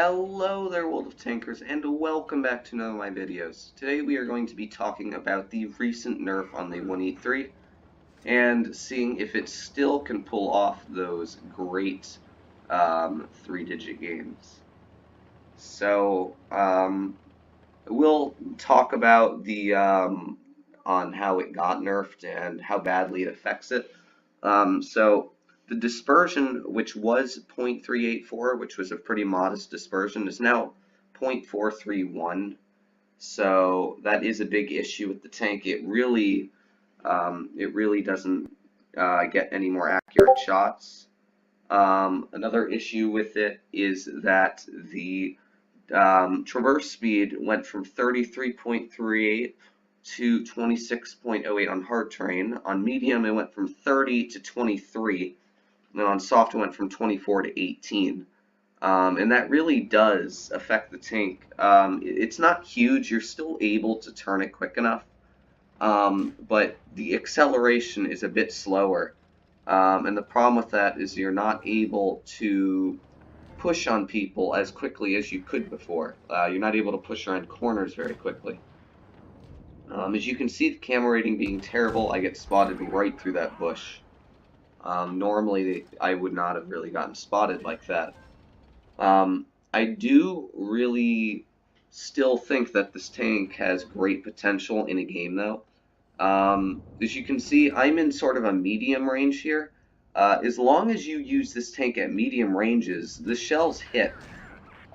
Hello there, World of Tankers, and welcome back to another of my videos. Today we are going to be talking about the recent nerf on the 183 and seeing if it still can pull off those great three-digit games. So we'll talk about the on how it got nerfed and how badly it affects it. So the dispersion, which was 0.384, which was a pretty modest dispersion, is now 0.431. So that is a big issue with the tank. It really doesn't get any more accurate shots. Another issue with it is that the traverse speed went from 33.38 to 26.08 on hard terrain. On medium, it went from 30 to 23. And then on soft, it went from 24 to 18. And that really does affect the tank. It's not huge. You're still able to turn it quick enough. But the acceleration is a bit slower. And the problem with that is you're not able to push on people as quickly as you could before. You're not able to push around corners very quickly. As you can see, the camera rating being terrible, I get spotted right through that bush. Normally, I would not have really gotten spotted like that. I do really still think that this tank has great potential in a game, though. As you can see, I'm in sort of a medium range here. As long as you use this tank at medium ranges, the shells hit.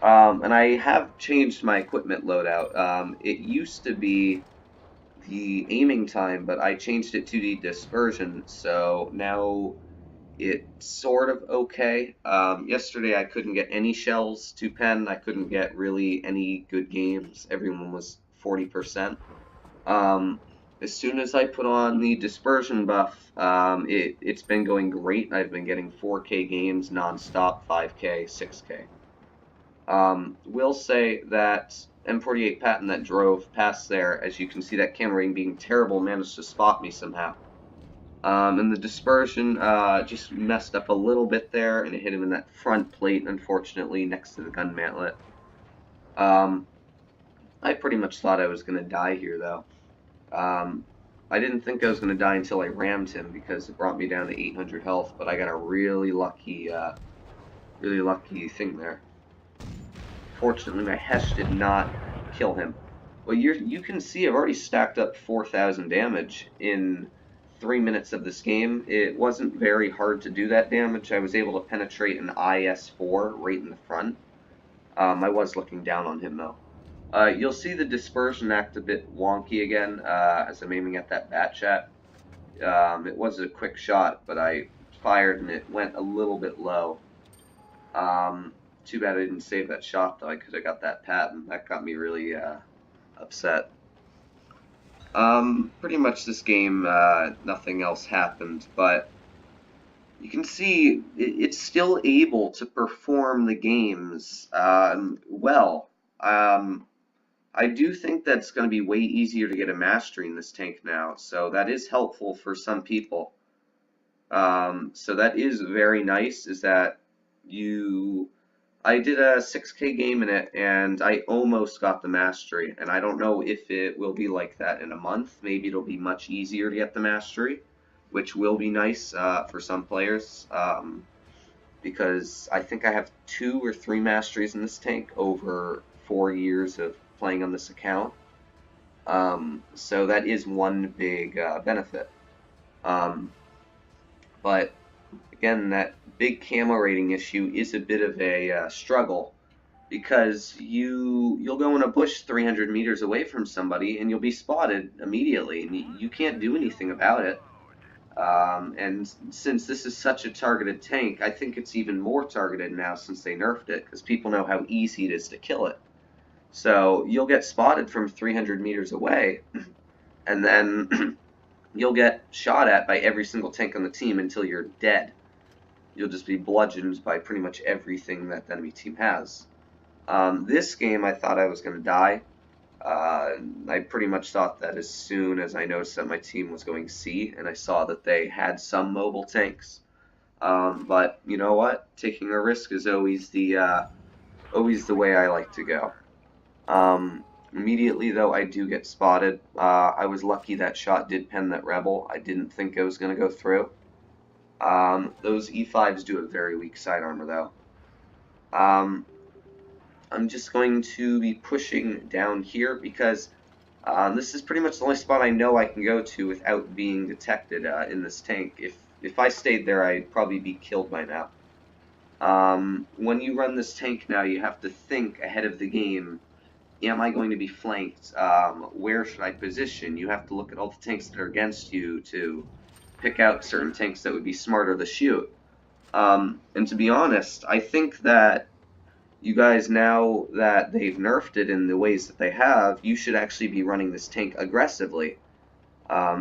And I have changed my equipment loadout. It used to be the aiming time, but I changed it to the dispersion, so now it's sort of okay. Yesterday I couldn't get any shells to pen. I couldn't get really any good games. Everyone was 40%. As soon as I put on the dispersion buff, it's been going great. I've been getting 4K games nonstop, 5K, 6K. Will say that M48 Patton that drove past there, as you can see that camera rating being terrible, managed to spot me somehow. And the dispersion just messed up a little bit there, and it hit him in that front plate, unfortunately, next to the gun mantlet. I pretty much thought I was going to die here, though. I didn't think I was going to die until I rammed him, because it brought me down to 800 health, but I got a really lucky thing there. Fortunately, my Hesh did not kill him. Well, you can see I've already stacked up 4,000 damage in 3 minutes of this game. It wasn't very hard to do that damage. I was able to penetrate an IS-4 right in the front. I was looking down on him, though. You'll see the dispersion act a bit wonky again as I'm aiming at that bat chat. It was a quick shot, but I fired and it went a little bit low. Too bad I didn't save that shot, though. I could have got that Patton. That got me really upset. Pretty much this game, nothing else happened, but you can see it's still able to perform the games well. I do think that's going to be way easier to get a mastery in this tank now, so that is helpful for some people. So that is very nice, is that I did a 6K game in it, and I almost got the mastery, and I don't know if it will be like that in a month. Maybe it'll be much easier to get the mastery, which will be nice for some players, because I think I have 2 or 3 masteries in this tank over 4 years of playing on this account. So that is one big benefit. But again, that big camo rating issue is a bit of a struggle, because you'll go in a bush 300 meters away from somebody and you'll be spotted immediately, and you can't do anything about it. And since this is such a targeted tank, I think it's even more targeted now since they nerfed it, because people know how easy it is to kill it. So you'll get spotted from 300 meters away, and then you'll get shot at by every single tank on the team until you're dead. You'll just be bludgeoned by pretty much everything that the enemy team has. This game, I thought I was going to die. I pretty much thought that as soon as I noticed that my team was going C, and I saw that they had some mobile tanks. But you know what? Taking a risk is always the always the way I like to go. Immediately, though, I do get spotted. I was lucky that shot did pen that rebel. I didn't think it was going to go through. Those E5s do have very weak sidearmor, though. I'm just going to be pushing down here because this is pretty much the only spot I know I can go to without being detected in this tank. If I stayed there, I'd probably be killed by now. When you run this tank now, you have to think ahead of the game. Am I going to be flanked? Where should I position? You have to look at all the tanks that are against you to pick out certain tanks that would be smarter to shoot. And to be honest, I think that you guys, now that they've nerfed it in the ways that they have, you should actually be running this tank aggressively,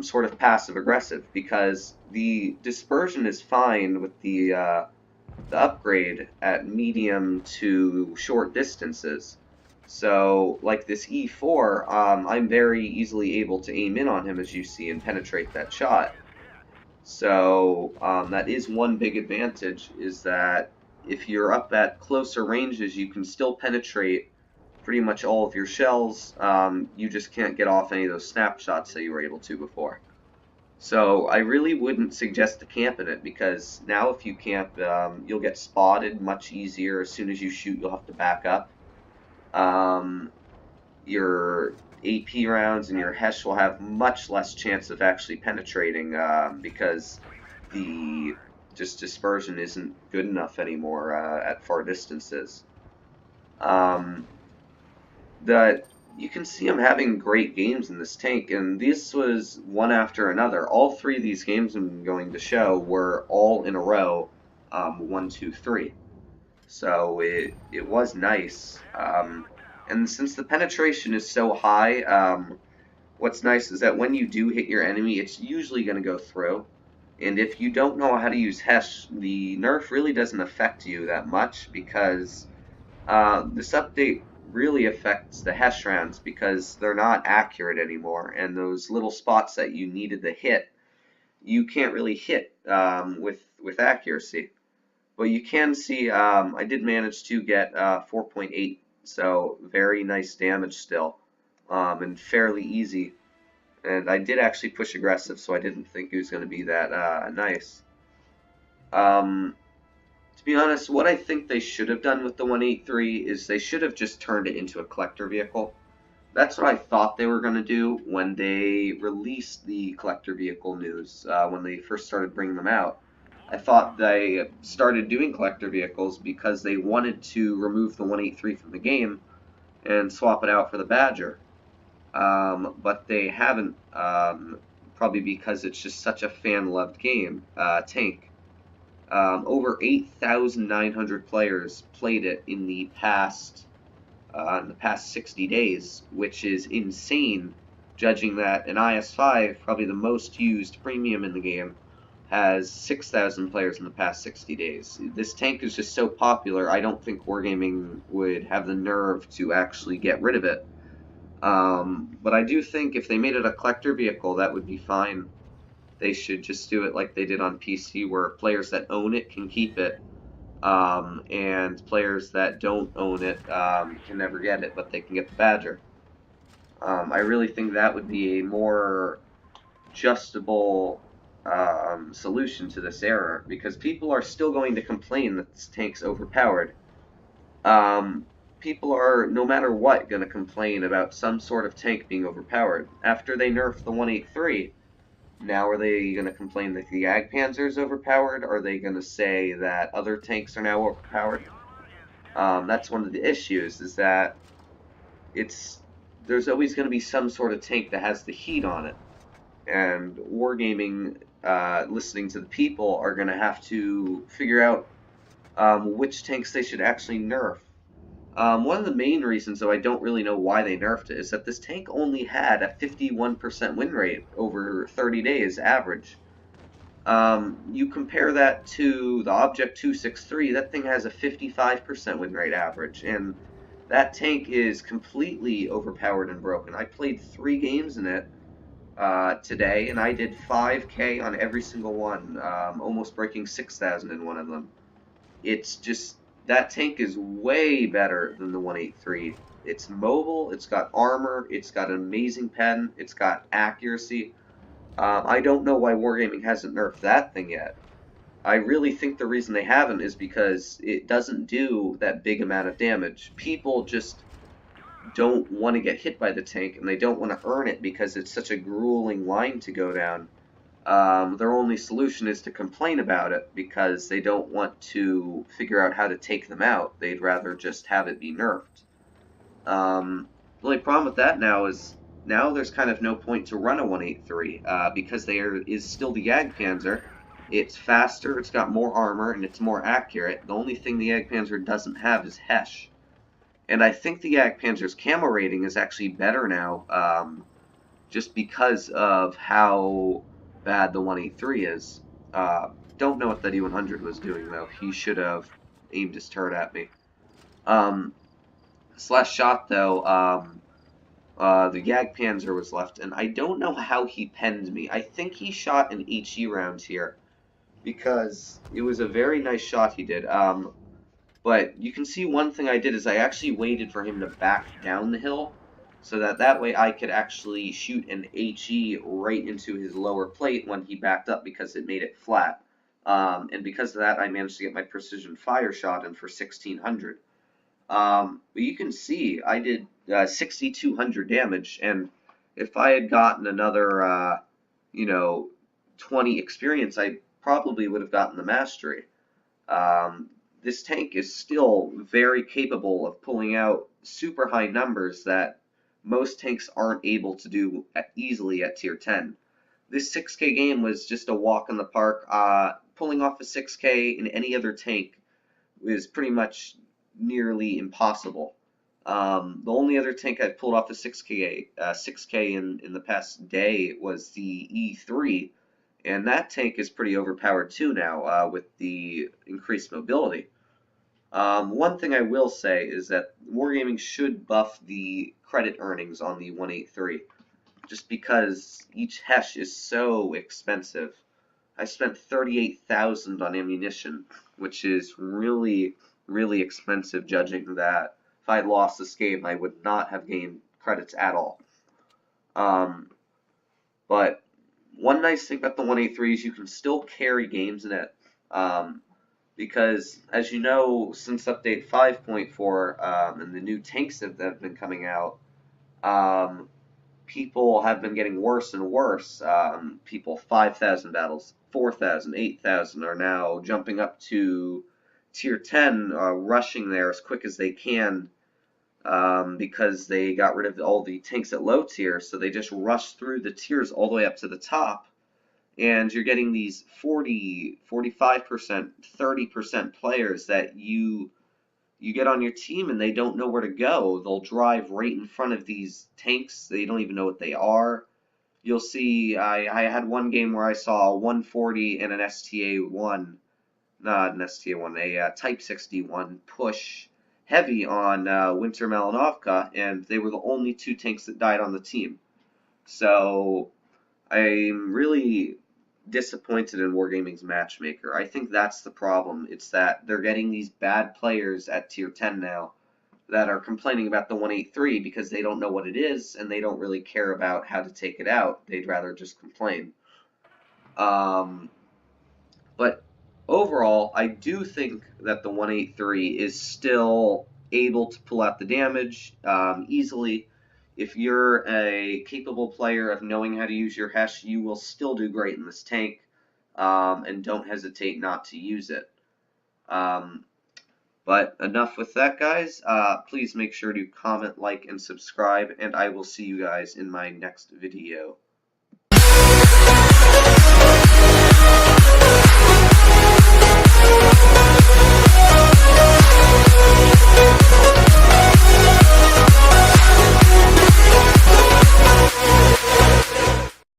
sort of passive aggressive, because the dispersion is fine with the upgrade at medium to short distances. So, like this E4, I'm very easily able to aim in on him, as you see, and penetrate that shot. So, that is one big advantage, is that if you're up at closer ranges, you can still penetrate pretty much all of your shells. You just can't get off any of those snapshots that you were able to before. So I really wouldn't suggest to camp in it, because now if you camp, you'll get spotted much easier. As soon as you shoot, you'll have to back up. Your AP rounds and your Hesh will have much less chance of actually penetrating, because the just dispersion isn't good enough anymore at far distances. That you can see I'm having great games in this tank, and this was one after another. All three of these games I'm going to show were all in a row, 1, 2, 3. So it was nice. And since the penetration is so high, what's nice is that when you do hit your enemy, it's usually going to go through. And if you don't know how to use Hesh, the nerf really doesn't affect you that much, because this update really affects the Hesh rounds because they're not accurate anymore, and those little spots that you needed to hit, you can't really hit with accuracy. But you can see I did manage to get 4.8, so very nice damage still, and fairly easy. And I did actually push aggressive, so I didn't think it was going to be that nice. To be honest, what I think they should have done with the 183 is they should have just turned it into a collector vehicle. That's what I thought they were going to do when they released the collector vehicle news, when they first started bringing them out. I thought they started doing collector vehicles because they wanted to remove the 183 from the game and swap it out for the Badger. But they haven't, probably because it's just such a fan-loved game, tank. Over 8,900 players played it in the past 60 days, which is insane, judging that an IS-5, probably the most used premium in the game, has 6,000 players in the past 60 days. This tank is just so popular, I don't think Wargaming would have the nerve to actually get rid of it. But I do think if they made it a collector vehicle, that would be fine. They should just do it like they did on PC, where players that own it can keep it, and players that don't own it can never get it, but they can get the Badger. I really think that would be a more justable solution to this error, because people are still going to complain that this tank's overpowered. People are, no matter what, going to complain about some sort of tank being overpowered. After they nerfed the 183, now are they going to complain that the Jagdpanzer is overpowered? Are they going to say that other tanks are now overpowered? That's one of the issues, is that there's always going to be some sort of tank that has the heat on it. And Wargaming, listening to the people, are going to have to figure out which tanks they should actually nerf. One of the main reasons, though I don't really know why they nerfed it, is that this tank only had a 51% win rate over 30 days average. You compare that to the Object 263, that thing has a 55% win rate average, and that tank is completely overpowered and broken. I played 3 games in it today, and I did 5k on every single one, almost breaking 6,000 in one of them. It's just that tank is way better than the 183. It's mobile, it's got armor, it's got an amazing pen, it's got accuracy. I don't know why Wargaming hasn't nerfed that thing yet. I really think the reason they haven't is because it doesn't do that big amount of damage. People just don't want to get hit by the tank, and they don't want to earn it because it's such a grueling line to go down. Their only solution is to complain about it because they don't want to figure out how to take them out. They'd rather just have it be nerfed. The only problem with that now is now there's kind of no point to run a 183 because there is still the Jagdpanzer. It's faster, it's got more armor, and it's more accurate. The only thing the Jagdpanzer doesn't have is Hesh. And I think the Jagdpanzer's camo rating is actually better now, just because of how bad the 183 is. Don't know what that E100 was doing, though. He should have aimed his turret at me. Slash shot, though, the Jagdpanzer was left, and I don't know how he penned me. I think he shot an HE round here, because it was a very nice shot he did. But you can see one thing I did is I actually waited for him to back down the hill, so that way I could actually shoot an HE right into his lower plate when he backed up because it made it flat. And because of that, I managed to get my precision fire shot in for 1600. But you can see I did 6,200 damage, and if I had gotten another, 20 experience, I probably would have gotten the mastery. This tank is still very capable of pulling out super high numbers that most tanks aren't able to do easily at tier 10. This 6K game was just a walk in the park. Pulling off a 6K in any other tank is pretty much nearly impossible. The only other tank I've pulled off a 6K in the past day was the E3, and that tank is pretty overpowered too now with the increased mobility. One thing I will say is that Wargaming should buff the credit earnings on the 183, just because each Hesh is so expensive. I spent 38,000 on ammunition, which is really, really expensive, judging that if I had lost this game, I would not have gained credits at all. But one nice thing about the 183 is you can still carry games in it. Because, as you know, since update 5.4 and the new tanks that have been coming out, people have been getting worse and worse. People 5,000 battles, 4,000, 8,000 are now jumping up to tier 10, rushing there as quick as they can because they got rid of all the tanks at low tier, so they just rush through the tiers all the way up to the top. And you're getting these 40, 45%, 30% players that you get on your team and they don't know where to go. They'll drive right in front of these tanks. They don't even know what they are. You'll see, I had one game where I saw a 140 and an STA-1, not an STA-1, a Type 61 push heavy on Winter Malinovka, and they were the only two tanks that died on the team. So I'm really disappointed in Wargaming's matchmaker. I think that's the problem. It's that they're getting these bad players at tier 10 now that are complaining about the 183 because they don't know what it is and they don't really care about how to take it out. They'd rather just complain. But overall, I do think that the 183 is still able to pull out the damage easily. If you're a capable player of knowing how to use your Hesh, you will still do great in this tank, and don't hesitate not to use it. But enough with that, guys. Please make sure to comment, like, and subscribe, and I will see you guys in my next video.